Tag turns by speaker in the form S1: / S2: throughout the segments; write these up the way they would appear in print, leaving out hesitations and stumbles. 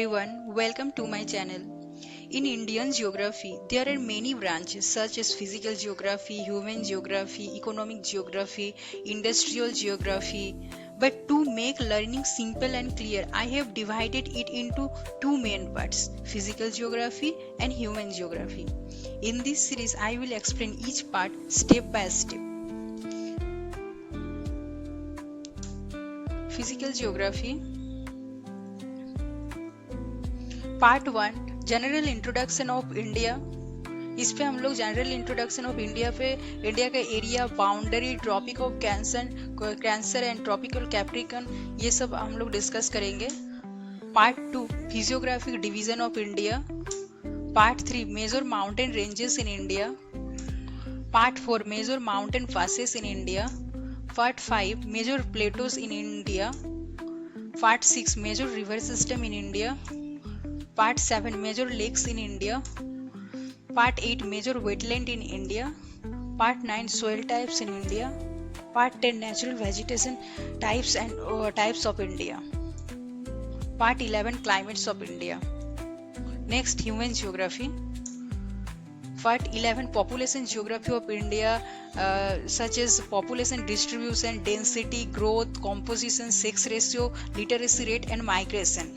S1: everyone, welcome to my channel. In Indian geography, there are many branches such as physical geography, human geography, economic geography, industrial geography. But to make learning simple and clear, I have divided it into two main parts, physical geography and human geography. In this series, I will explain each part step by step. Physical geography part 1 general introduction of India. इस पे हम लोग general introduction of India पे India का area, boundary, tropic of Cancer and tropical Capricorn, ये सब हम लोग डिस्कस करेंगे। Part 2 physiographic division of India. Part 3 major mountain ranges in India. Part 4 major mountain passes in India. Part 5 major plateaus in India. Part 6 major river system in India. Part 7 Major lakes in India. Part 8 Major wetland in India. Part 9 Soil types in India. Part 10 Natural vegetation types and types of India. Part 11 Climates of India. Next, human geography. Part 11 Population geography of India, such as population distribution, density, growth, composition, sex ratio, literacy rate and migration.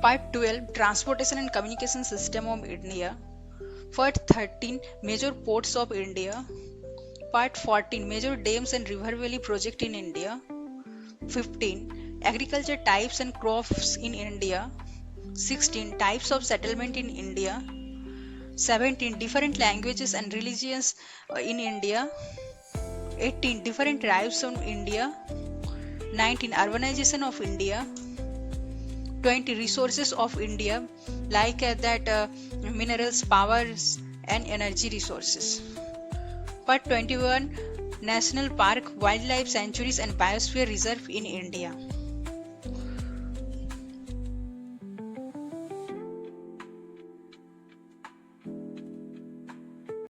S1: Part 12 Transportation and Communication System of India. Part 13 Major ports of India. Part 14 Major dams and river valley project in India. 15 Agriculture types and crops in India. 16 Types of settlement in India. 17 Different languages and religions in India. 18 Different tribes of India. 19 Urbanization of India. 20 Resources of India, like minerals, powers and energy resources. Part 21 National Park, Wildlife Sanctuaries and Biosphere Reserve in India.